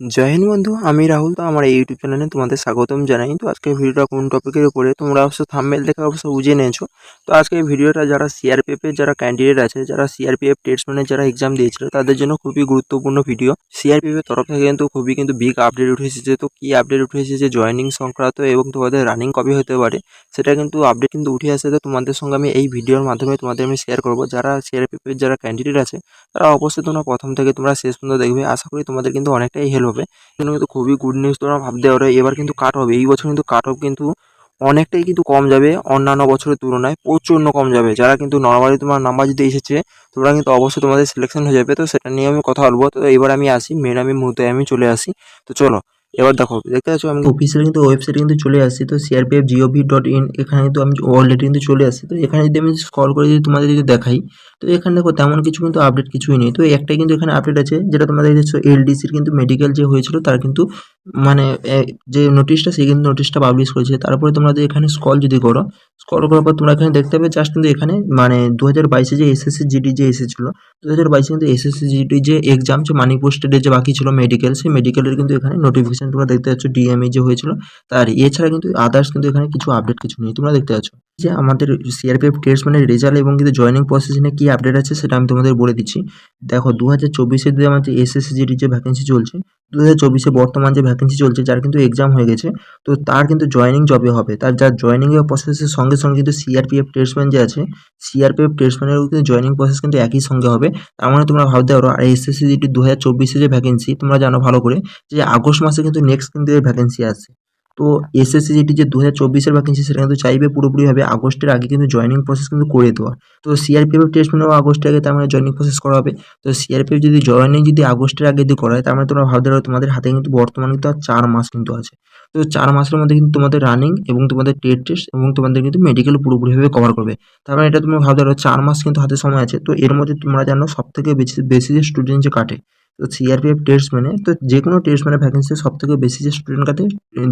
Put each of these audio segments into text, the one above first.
জয় হিন্দ বন্ধু, আমি রাহুল। তো আমার এই ইউটিউব চ্যানেলে তোমাদের স্বাগতম জানাই। তো আজকের ভিডিওটা কোন টপিকের উপরে তোমরা অবশ্য থাম্বনেল দেখে অবশ্য বুঝে নিয়েছো। তো আজকে এই ভিডিওটা যারা সিআরপিএফ এর যারা ক্যান্ডিডেট আছে, যারা সিআরপিএফ ট্রেডসম্যানের যারা এক্সাম দিয়েছিল তাদের জন্য খুবই গুরুত্বপূর্ণ ভিডিও। সিআরপিএফ এর তরফ থেকে কিন্তু বিগ আপডেট উঠে এসেছে। তো কি আপডেট উঠে এসেছে জয়েনিং সংক্রান্ত এবং তোমাদের রানিং কবে হতে পারে সেটা কিন্তু আপডেট কিন্তু উঠে আসে। তো তোমাদের সঙ্গে আমি এই ভিডিওর মাধ্যমে তোমাদের আমি শেয়ার করবো। যারা সিআরপিএফ এর যারা ক্যান্ডিডেট আছে তারা অবশ্যই তোমরা প্রথম থেকে তোমরা শেষ পর্যন্ত দেখবে। আশা করি তোমাদের কিন্তু অনেকটাই হেল্প হবে। জন্য কিন্তু খুবই গুড নিউজ তোমরা ভাবতে পারো। এবার কিন্তু কাট অফ এই বছর কিন্তু কাট অফ কিন্তু অনেকটাই কিন্তু কম যাবে, অন্যান্য বছরের তুলনায় প্রচণ্ড কম যাবে। যারা কিন্তু নর্মালি তোমার নাম্বার যদি এসেছে তোমরা কিন্তু অবশ্যই তোমাদের সিলেকশন হয়ে যাবে। তো সেটা নিয়ে আমি কথা বলবো। তো এবার আমি আসি আমি মুহূর্তে আমি চলে আসি। তো চলো এবার দেখো, দেখতে পাচ্ছ আমি অফিসিয়াল কিন্তু ওয়েবসাইট কিন্তু চলে আসছি। তো crpfgov.in এখানে কিন্তু আমি অলরেডি কিন্তু চলে আসছি। তো এখানে যদি আমি স্ক্রল করে যদি তোমাদের যদি দেখাই, তো এখানে দেখো তেমন কিছু কিন্তু আপডেট কিছুই নেই। তো একটাই কিন্তু এখানে আপডেট আছে, যেটা তোমাদের দেখছো এলডিসির কিন্তু মেডিকেল যে হয়েছিল তার কিন্তু মানে যে নোটিশটা সেই কিন্তু নোটিশটা পাবলিশ করেছে। তারপরে তোমরা যদি এখানে স্ক্রল করার পর তোমরা এখানে দেখতে পাবে জাস্ট কিন্তু এখানে মানে 2022 যে এসএসসি জিডি যে এসেছিল, 2022 কিন্তু এসএসসি জিডি যে এক্সাম যে মানি পোস্টেড যে বাকি ছিল মেডিকেল, সেই মেডিকেলের কিন্তু এখানে নোটিফিকেশন তোমরা দেখতে পাচ্ছ ডিএমএ যে হয়েছিল তার। এছাড়া কিন্তু আদার্স কিন্তু এখানে কিছু আপডেট কিছু নেই, তোমরা দেখতে পাচ্ছ। যে আমাদের সিআরপিএফ ট্রেডসম্যানের রেজাল্ট এবং কিন্তু জয়েনিং প্রসেস নিয়ে কি আপডেট আছে সেটা আমি তোমাদের বলে দিচ্ছি। দেখো 2024 যে আমাদের এসএসসি জিডি যে ভ্যাকেন্সি চলছে, 2024 বর্তমান যে ভ্যাকেন্সি চলছে যার কিন্তু এক্সাম হয়ে গেছে, তো তার কিন্তু জয়েনিং জবে হবে। তার যার জয়েনিং এর প্রসেসের সঙ্গে সঙ্গে কিন্তু সিআরপিএফ ট্রেডসম্যান যে আছে, সিআরপিএফ ট্রেডসম্যানের কিন্তু জয়েনিং প্রসেস কিন্তু একই সঙ্গে হবে। তার মানে তোমরা ভাবতে পারো আর এসএসসি জিডি 2024 যে ভ্যাকেন্সি তোমরা জানো ভালো করে যে আগস্ট মাসে কিন্তু নেক্সট কিন্তু এই ভ্যাকেন্সি আসছে। তো এসএসসি জিডি যে 2024 ভ্যাকেন্সি সেটা কিন্তু চাইবে পুরোপুরিভাবে আগস্টের আগে কিন্তু জয়েনিং প্রসেস কিন্তু করে দেওয়া। তো সিআরপিএফ ট্রেডসম্যানও আগস্টের আগে তার মানে জয়েনিং প্রসেস করা হবে। তো সিআরপিএফ যদি জয়েনিং যদি আগস্টের আগে যদি করায় তার মানে তোমরা ভাবতে পারো তোমাদের হাতে কিন্তু বর্তমানে কিন্তু আর 4 মাস কিন্তু আছে। তো 4 মাসের মধ্যে কিন্তু তোমাদের রানিং এবং তোমাদের টেট টেস্ট এবং তোমাদের কিন্তু মেডিকেল পুরোপুরিভাবে কভার করবে। তার মানে এটা তোমরা ভাবতে পারো 4 মাস কিন্তু হাতে সময় আছে। তো এর মধ্যে তোমরা জানো সবথেকে বেশি বেশি যে স্টুডেন্ট যে কাটে, তো সিআরপিএফ টেস্ট মানে তো যে কোনো টেস্ট মানে ভ্যাকেন্সি সবথেকে বেশি যে স্টুডেন্ট কাটে,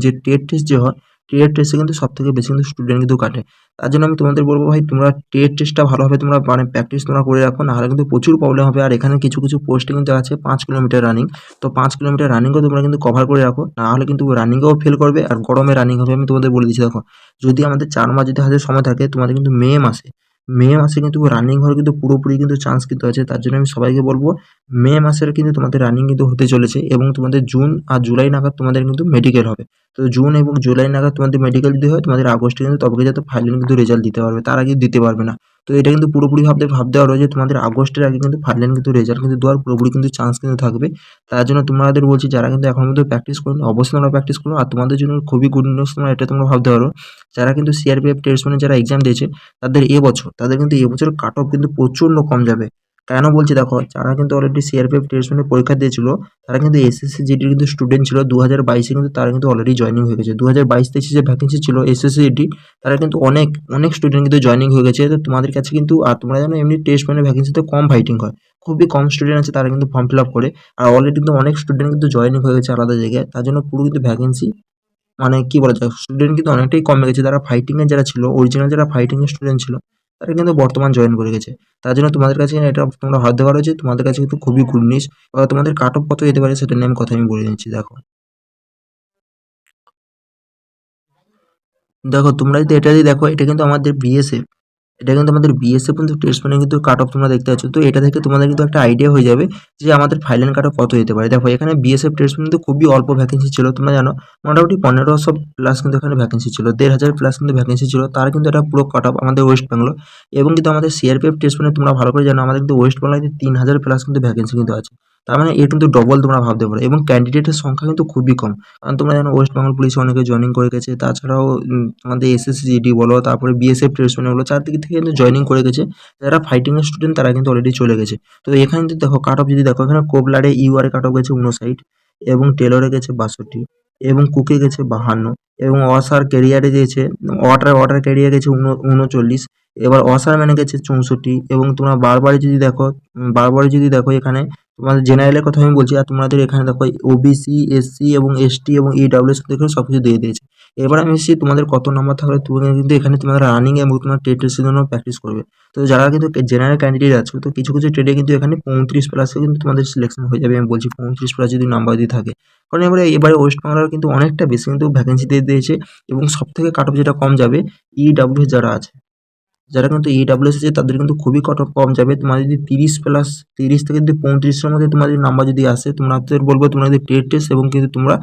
যে টেট টেস্ট যে হয় টেট টেস্টে কিন্তু সবথেকে বেশি কিন্তু স্টুডেন্ট কিন্তু কাটে। তার জন্য আমি তোমাদের বলবো ভাই তোমরা টেট টেস্টটা ভালোভাবে তোমরা মানে প্র্যাকটিস তোমরা করে রাখো, নাহলে কিন্তু প্রচুর প্রবলেম হবে। আর এখানে কিছু কিছু পোস্টে কিন্তু আছে 5 কিলোমিটার রানিং, তো 5 কিলোমিটার রানিংও তোমরা কিন্তু কভার করে রাখো, নাহলে কিন্তু রানিংয়েও ফেল করবে আর গরমে রানিং হবে। আমি তোমাদের বলে দিচ্ছি দেখো, যদি আমাদের 4 মাস যদি হাতে সময় থাকে তোমাদের কিন্তু মে মাসে কিন্তু রানিং হওয়ার কিন্তু পুরোপুরি কিন্তু চান্স কিন্তু আছে। তার জন্য আমি সবাইকে বলবো মে মাসের কিন্তু তোমাদের রানিং কিন্তু হতে চলেছে এবং তোমাদের জুন আর জুলাই নাগাদ তোমাদের কিন্তু মেডিকেল হবে। তো জুন এবং জুলাই নাগাদ তোমাদের মেডিকেল যদি হয় তোমাদের আগস্টে কিন্তু তবে যাতে ফাইনাল কিন্তু রেজাল্ট দিতে পারবে, তার আগে দিতে পারবে না। তো এটা কিন্তু পুরোপুরি ভাবতে পারো যে তোমাদের আগস্টের আগে কিন্তু ফাইনাল কিন্তু রেজাল্ট কিন্তু দেওয়ার পুরোপুরি কিন্তু চান্স কিন্তু থাকবে। তার জন্য তোমাদের বলছি যারা কিন্তু এখন পর্যন্ত প্র্যাকটিস করোনি অবশ্যই তোমরা প্র্যাকটিস করো। আর তোমাদের জন্য খুবই গুড নিউজ তোমরা এটা তোমরা ভাবতে পারো, যারা কিন্তু সিআরপিএফ ট্রেডসম্যানের যারা এক্সাম দিয়েছে তাদের কিন্তু এবছর কাট অফ কিন্তু প্রচণ্ড কম যাবে। কেন বলছি দেখো, যারা কিন্তু অলরেডি সিআরপিএফ ট্রেডসম্যানের পরীক্ষা দিয়েছিল তারা কিন্তু এসএসসি জিডির কিন্তু স্টুডেন্ট ছিল 2022 কিন্তু তারা কিন্তু অলরেডি জয়েনিং হয়ে গেছে। 2022-23 যে ভ্যাকেন্সি ছিল এসএসসি জিডি তারা কিন্তু অনেক অনেক স্টুডেন্ট কিন্তু জয়েনিং হয়ে গেছে। তো তোমাদের কাছে কিন্তু আর তোমরা জানো এমনি টেস্টম্যানের ভ্যাকেন্সিতে কম ফাইটিং হয়, খুবই কম স্টুডেন্ট আছে তারা কিন্তু ফর্ম ফিল আপ করে। আর অলরেডি কিন্তু অনেক স্টুডেন্ট কিন্তু জয়েনিং হয়ে গেছে আলাদা জায়গায়, তার জন্য পুরো কিন্তু ভ্যাকেন্সি মানে কি বলা যায় স্টুডেন্ট কিন্তু অনেকটাই কমে গেছে। যারা ফাইটিং এর যারা ছিল অরিজিনাল যারা ফাইটিং এর স্টুডেন্ট ছিল তারা কিন্তু বর্তমান জয়েন করে গেছে। তার জন্য তোমাদের কাছে এটা তোমরা ভাবতে পারো যে তোমাদের কাছে কিন্তু খুবই গুড নিউজ। তোমাদের কাট অফ কত যেতে পারে সেটা নিয়ে আমি বলে নিচ্ছি। দেখো দেখো তোমরা যদি এটা যদি দেখো এটা কিন্তু আমাদের বিএসএফ, এটা কিন্তু আমাদের বিএসএফ কিন্তু টেস্ট মানে কিন্তু কাট অফ তোমরা দেখতে পাচ্ছ। তো এটা থেকে তোমাদের কিন্তু একটা আইডিয়া হয়ে যাবে যে আমাদের ফাইনাল কাট অফ কত যেতে পারে। দেখো এখানে বিএসএফ টেস্ট কিন্তু খুবই অল্প ভ্যাকেন্সি ছিল, তোমরা জানো মোটামুটি 1500 প্লাস কিন্তু এখানে ভ্যাকেন্সি ছিল, 1500 প্লাস কিন্তু ভ্যাকেন্সি ছিল। তার কিন্তু এটা পুরো কাট অফ আমাদের ওয়েস্ট বেঙ্গল। এবং কিন্তু আমাদের সিআরপিএফ টেস্ট মানে তোমরা ভালো করে জানো আমাদের কিন্তু ওয়েস্ট বেঙ্গলে 3000 প্লাস কিন্তু ভ্যাকেন্সি কিন্তু আছে। তার মানে এর কিন্তু ডবল তোমরা ভাবতে পারো এবং ক্যান্ডিডেটের সংখ্যা কিন্তু খুবই কম। কারণ তোমরা জানো ওয়েস্ট বেঙ্গল পুলিশে অনেকে জয়েনিং করে গেছে, তাছাড়াও আমাদের এসএসসি জিডি বলো তারপরে বিএসএফ টেস্ট মানে বলো চারদিক থেকে কিন্তু জয়েনিং করে গেছে। যারা ফাইটিং এর স্টুডেন্ট তারা কিন্তু অলরেডি চলে গেছে। তো এখানে যদি দেখো কাট অফ যদি দেখো এখানে কোবলারে ইউআর কাট অফ গেছে 59 এবং টেলরে গেছে 62 এবং কুকে গেছে 52 এবং অসার ক্যারিয়ারে গেছে ওয়াটার ক্যারিয়ার গেছে 39। এবার অসার ম্যানে গেছে 64 এবং তোমরা বারবারে যদি দেখো এখানে তোমাদের জেনারেলের কথা আমি বলছি। আর তোমাদের এখানে দেখো ওবিসি এসসি এবং এসটি এবং ইডব্লিউএস দেখে সবকিছু দিয়ে দিয়েছে। এবার আমি এসেছি তোমাদের কত নাম্বার থাকলে তুমি কিন্তু এখানে তোমাদের রানিং এবং তোমার টেট টেস্টের জন্য প্র্যাকটিস করবে। তো যারা কিন্তু জেনারেল ক্যান্ডিডেট আছে তো কিছু কিছু ট্রেডে কিন্তু এখানে 35 প্লাসে কিন্তু তোমাদের সিলেকশন হয়ে যাবে। আমি বলছি 35 প্লাস যদি নাম্বার যদি থাকে, কারণ এবারে ওয়েস্ট বাংলার কিন্তু অনেকটা বেশি কিন্তু ভ্যাকেন্সি দিয়ে দিয়েছে এবং সবথেকে কাট অফ যেটা কম যাবে ইডব্লিউ যারা আছে, যারা কিন্তু ইডব্লিউএস আছে তাদের কিন্তু খুবই কাট অফ কম যাবে। তোমার যদি 30 থেকে যদি 35 এর মধ্যে তোমার যদি নাম্বার যদি আসে, তোমাদের বলবো তোমরা যদি টেট টেস্ট এবং কিন্তু তোমরা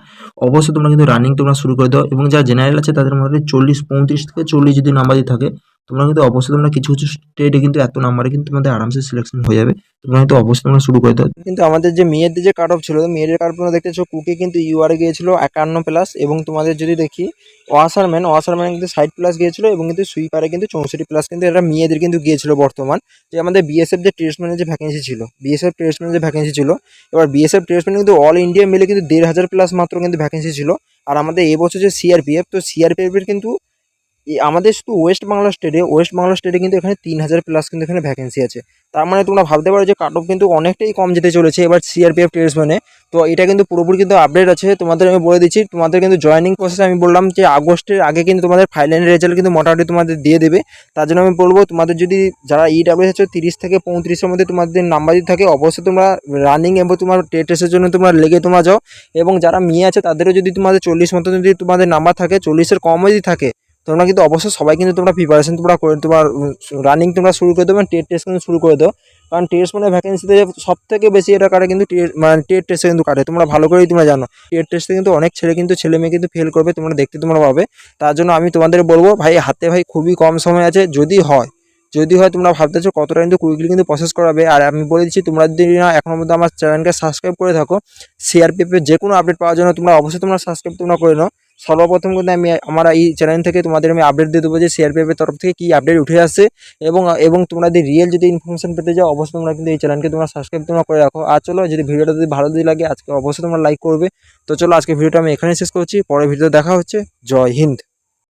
অবশ্যই তোমরা কিন্তু রানিং তোমরা শুরু করে দাও। এবং যারা জেনারেল আছে তাদের মধ্যে 35 থেকে 40 যদি নাম্বার যদি থাকে, তোমরা কিন্তু অবশ্যই তোমরা কিছু স্টেটে কিন্তু এত নাম্বারে কিন্তু তোমাদের আরামসে সিলেকশন হয়ে যাবে। তোমরা কিন্তু অবশ্যই তোমরা শুরু করে দাও। কিন্তু আমাদের যে মেয়েদের যে কাট অফ ছিল, মেয়েদের কাট অফ তোমরা দেখতেছো কুকি কিন্তু ইউআর গিয়েছিল 51+ এবং তোমাদের যদি দেখি ওয়াসারম্যান কিন্তু 60+ গিয়েছিল এবং কিন্তু সুইপারে কিন্তু 64+, কিন্তু এটা মেয়েদের কিন্তু গিয়েছিল। বর্তমান যে আমাদের বিএসএফ যে ট্রেডসম্যানের যে ভ্যাকেন্সি ছিল, এবার বিএসএফ ট্রেডসম্যান কিন্তু অল ইন্ডিয়া মিলে কিন্তু 1,500+ মাত্র কিন্তু ভ্যাকেন্সি ছিল। আর আমাদের এবছর যে সিআরপিএফ, তো সিআরপিএফের কিন্তু আমাদের শুধু ওয়েস্ট বাংলা স্টেটে কিন্তু এখানে 3,000+ কিন্তু এখানে ভ্যাকেন্সি আছে। তার মানে তোমরা ভাবতে পারো যে কাট অফ কিন্তু অনেকটাই কম যেতে চলেছে এবার সিআরপিএফ ট্রেডসম্যানে। তো এটা কিন্তু পুরোপুরি কিন্তু আপডেট আছে, তোমাদের আমি বলে দিচ্ছি। তোমাদের কিন্তু জয়েনিং প্রসেস আমি বললাম যে আগস্টের আগে কিন্তু তোমাদের ফাইনাল রেজাল্ট কিন্তু মোটামুটি তোমাদের দিয়ে দেবে। তার জন্য আমি বলবো তোমাদের যদি যারা ইডব্লিউএস আছে 30 থেকে 35-এর মধ্যে তোমাদের নাম্বার যদি থাকে, অবশ্যই তোমরা রানিং এবং তোমার টেস্টের জন্য তোমরা লেগে তোমরা যাও। এবং যারা মেয়ে আছে তাদেরও যদি তোমাদের 40 মতো যদি তোমাদের নাম্বার থাকে, 40-এর কমও যদি থাকে, তোমরা কিন্তু অবশ্যই সবাই কিন্তু তোমরা প্রিপারেশন তোমরা করে তোমার রানিং তোমরা শুরু করে দেবে, টেট টেস্ট কিন্তু শুরু করে দাও। কারণ টেস্ট মানে ভ্যাকেন্সিতে সব থেকে বেশি এটা কাটে কিন্তু মানে টেট টেস্টে কিন্তু কাটে, তোমরা ভালো করেই তোমরা জানো। টেট টেস্টে কিন্তু অনেক ছেলে মেয়ে কিন্তু ফেল করবে, তোমরা দেখতে তোমরা পাবে। তার জন্য আমি তোমাদের বলবো ভাই, হাতে ভাই খুবই কম সময় আছে। যদি হয় তোমরা ভাবতেছো কতটা কিন্তু কুইকলি কিন্তু প্রসেস করাবে। আর আমি বলে দিচ্ছি, তোমরা যদি না এখনো মধ্যে আমার চ্যানেলকে সাবস্ক্রাইব করে থাকো, সিআরপিএফের যে কোনো আপডেট পাওয়ার জন্য তোমরা অবশ্যই তোমরা সাবস্ক্রাইব তোমরা করে নাও। সর্বপ্রথম কিন্তু আমি আমার এই চ্যানেল থেকে তোমাদের আমি আপডেট দিয়ে দেবো যে সিআরপিএফের তরফ থেকে কী আপডেট উঠে আসছে। এবং তোমরা যদি রিয়েল যদি ইনফরমেশন পেতে চাও, অবশ্যই তোমরা কিন্তু এই চ্যানেলকে তোমরা সাবস্ক্রাইব তোমরা করে রাখো। আর চলো, যদি ভিডিওটা যদি ভালো যদি লাগে আজকে অবশ্যই তোমরা লাইক করবে। তো চলো, আজকে ভিডিওটা আমি এখানে শেষ করছি, পরের ভিডিও দেখা হচ্ছে। জয় হিন্দ।